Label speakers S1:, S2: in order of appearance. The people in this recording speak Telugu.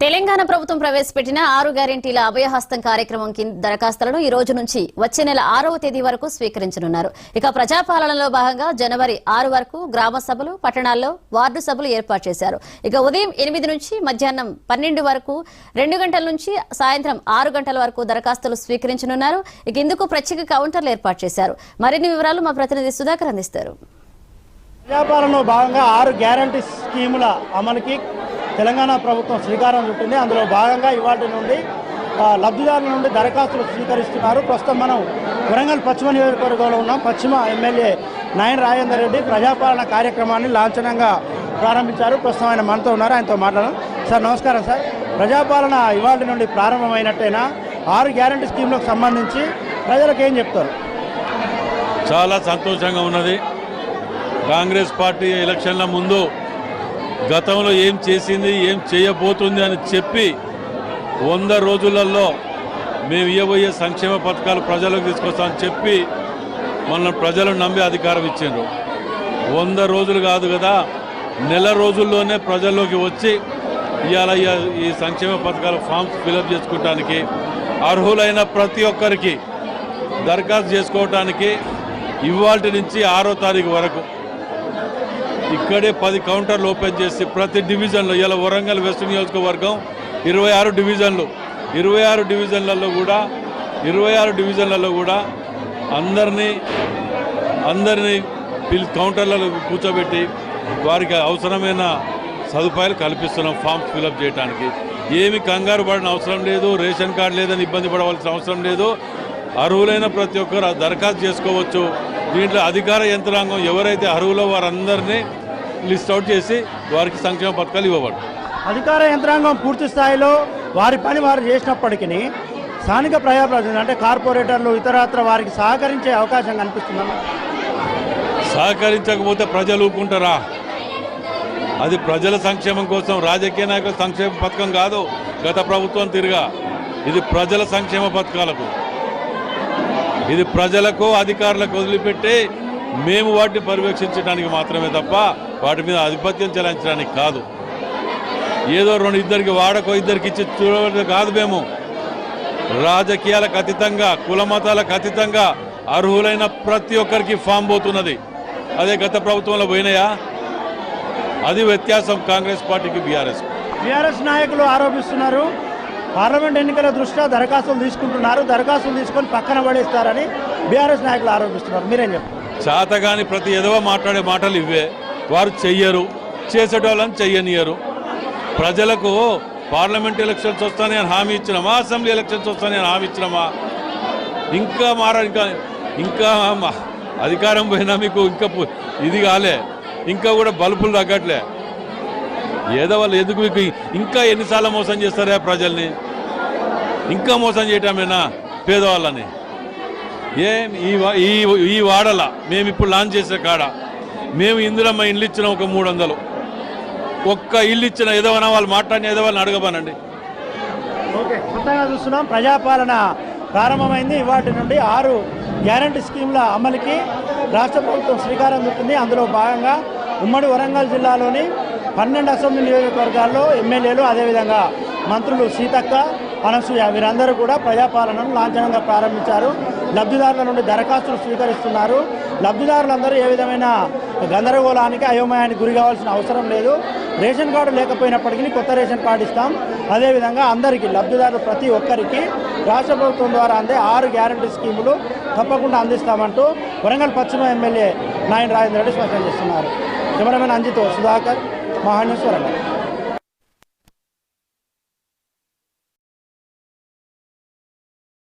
S1: తెలంగాణ ప్రభుత్వం ప్రవేశపెట్టిన 6 గ్యారెంటీల అభయహస్తం కార్యక్రమం దరఖాస్తులను ఈ రోజు నుంచి వచ్చే నెల 6వ తేదీ వరకు స్వీకరించనున్నారు. ఇక ప్రజాపాలనలో భాగంగా జనవరి 6 వరకు గ్రామ సభలు, పట్టణాల్లో వార్డు సభలు ఏర్పాటు చేశారు. ఇక ఉదయం 8 నుంచి మధ్యాహ్నం 12 వరకు 2 గంటల నుంచి సాయంత్రం 6 గంటల వరకు దరఖాస్తులు స్వీకరించనున్నారు. ఇక ఇందుకు ప్రత్యేక కౌంటర్లు ఏర్పాటు చేశారు. మరిన్ని వివరాలు మా ప్రతినిధి సుధాకర్ అందిస్తారు.
S2: ప్రజాపాలనలో భాగంగా 6 గ్యారెంటీ స్కీముల అమలుకి తెలంగాణ ప్రభుత్వం శ్రీకారం చుట్టింది. అందులో భాగంగా ఇవాటి నుండి లబ్ధిదారుల నుండి దరఖాస్తులు స్వీకరిస్తున్నారు. ప్రస్తుతం మనం వరంగల్ పశ్చిమ నియోజకవర్గంలో ఉన్నాం. పశ్చిమ ఎమ్మెల్యే నాయన రాజేందర్ రెడ్డి ప్రజాపాలన కార్యక్రమాన్ని లాంఛనంగా ప్రారంభించారు. ప్రస్తుతం ఆయన మనతో ఉన్నారు, ఆయనతో మాట్లాడడం. సార్ నమస్కారం సార్. ప్రజాపాలన ఇవాటి నుండి ప్రారంభమైనట్టేనా? 6 గ్యారెంటీ స్కీములకు సంబంధించి ప్రజలకు ఏం చెప్తారు?
S3: చాలా సంతోషంగా ఉన్నది. కాంగ్రెస్ పార్టీ ఎలక్షన్ల ముందు గతంలో ఏం చేసింది, ఏం చేయబోతుంది అని చెప్పి 100 రోజులలో మేము ఇవ్వబోయే సంక్షేమ పథకాలు ప్రజలకు తీసుకొస్తామని చెప్పి మన ప్రజలు నమ్మి అధికారం ఇచ్చిండ్రు. 100 రోజులు కాదు కదా, నెల రోజుల్లోనే ప్రజల్లోకి వచ్చి ఇవాళ ఈ సంక్షేమ పథకాల ఫామ్స్ ఫిలప్ చేసుకోవటానికి అర్హులైన ప్రతి ఒక్కరికి దరఖాస్తు చేసుకోవటానికి ఇవాల్టి నుంచి 6వ తారీఖు వరకు ఇక్కడే 10 కౌంటర్లు ఓపెన్ చేసి ప్రతి డివిజన్లో ఇలా వరంగల్ వెస్ట్ నియోజకవర్గం 26 డివిజన్లు 26 డివిజన్లలో కూడా అందరినీ కౌంటర్లలో కూర్చోబెట్టి వారికి అవసరమైన సదుపాయాలు కల్పిస్తున్నాం. ఫామ్స్ ఫిలప్ చేయడానికి ఏమి కంగారు పడిన అవసరం లేదు, రేషన్ కార్డు లేదని ఇబ్బంది పడవలసిన అవసరం లేదు. అర్హులైన ప్రతి ఒక్కరు దరఖాస్తు చేసుకోవచ్చు. దీంట్లో అధికార యంత్రాంగం ఎవరైతే అర్హులో వారందరినీ లిస్ట్ అవుట్ చేసి వారికి సంక్షేమ పథకాలు ఇవ్వబడు.
S2: అధికార యంత్రాంగం పూర్తి స్థాయిలో వారి పని వారు చేసినప్పటికీ స్థానిక ప్రజాప్రతినిధులు అంటే కార్పొరేటర్లు ఇతరత్ర వారికి సహకరించే అవకాశం కనిపిస్తుందా?
S3: సహకరించకపోతే ప్రజలు ఊపుకుంటారా? అది ప్రజల సంక్షేమం కోసం, రాజకీయ నాయకుల సంక్షేమ పథకం కాదు. గత ప్రభుత్వం తిరిగా ఇది ప్రజల సంక్షేమ పథకాలకు, ఇది ప్రజలకు అధికారులకు వదిలిపెట్టి మేము వాటిని పర్యవేక్షించడానికి మాత్రమే తప్ప వాటి మీద ఆధిపత్యం చెలాయించడానికి కాదు. ఏదో ఇద్దరికి వాడకో ఇద్దరికి ఇచ్చి చూడడం కాదు. మేము రాజకీయాలకు అతీతంగా, కుల మతాలకు అతీతంగా అర్హులైన ప్రతి ఒక్కరికి ఫామ్ పోతున్నది. అదే గత ప్రభుత్వంలో పోయినాయా? అది వ్యత్యాసం కాంగ్రెస్ పార్టీకి బీఆర్ఎస్
S2: నాయకులు ఆరోపిస్తున్నారు. పార్లమెంట్ ఎన్నికల దృష్ట్యా దరఖాస్తులు తీసుకుంటున్నారు, దరఖాస్తులు తీసుకొని పక్కన పడేస్తారని బీఆర్ఎస్ నాయకులు ఆరోపిస్తున్నారు. మీరేం చెప్తారు?
S3: చేతగాని ప్రతి ఎదవ మాట్లాడే మాటలు ఇవే. వారు చెయ్యరు, చేసేటోళ్ళని చెయ్యనియరు. ప్రజలకు పార్లమెంట్ ఎలక్షన్స్ వస్తాయని హామీ ఇచ్చినామా? అసెంబ్లీ ఎలక్షన్స్ వస్తాయని హామీ ఇచ్చినామా? ఇంకా అధికారం పోయినా మీకు ఇంకా ఇది కాలే, ఇంకా కూడా బల్బులు తగ్గట్లే. ఏదో వాళ్ళు ఎందుకు మీకు ఇంకా ఎన్నిసార్లు మోసం చేస్తారా ప్రజల్ని? ఇంకా మోసం చేయటమేనా పేదవాళ్ళని? ఏం ఈ వాడల మేము ఇప్పుడు లాంచ్ చేసే కాడ మేము ఇందులో మా ఇల్లు ఇచ్చిన ఒక 300 ఒక్క ఇల్లు ఇచ్చిన ఏదోనా వాళ్ళు మాట్లాడిన ఏదో వాళ్ళని అడగబానండి.
S2: ఓకే, కొత్తగా చూస్తున్నాం. ప్రజాపాలన ప్రారంభమైంది. వాటి నుండి 6 గ్యారెంటీ స్కీముల అమలుకి రాష్ట్ర ప్రభుత్వం శ్రీకారం చుట్టింది. అందులో భాగంగా ఉమ్మడి వరంగల్ జిల్లాలోని 12 అసెంబ్లీ నియోజకవర్గాల్లో ఎమ్మెల్యేలు, అదేవిధంగా మంత్రులు సీతక్క, అనసూయ వీరందరూ కూడా ప్రజాపాలనను లాంఛనంగా ప్రారంభించారు. లబ్ధిదారుల నుండి దరఖాస్తులు స్వీకరిస్తున్నారు. లబ్ధిదారులందరూ ఏ విధమైన గందరగోళానికి, అయోమయానికి గురి కావాల్సిన అవసరం లేదు. రేషన్ కార్డు లేకపోయినప్పటికీ కొత్త రేషన్ కార్డు ఇస్తాం. అదేవిధంగా అందరికీ లబ్ధిదారులు ప్రతి ఒక్కరికి రాష్ట్ర ప్రభుత్వం ద్వారా అందే 6 గ్యారెంటీ స్కీములు తప్పకుండా అందిస్తామంటూ వరంగల్ పశ్చిమ ఎమ్మెల్యే నాయన రాజేందర్ రెడ్డి స్పష్టం చేస్తున్నారు. కెమెరామెన్ అంజితో సుధాకర్, మహాన్యూస్ వరంగల్.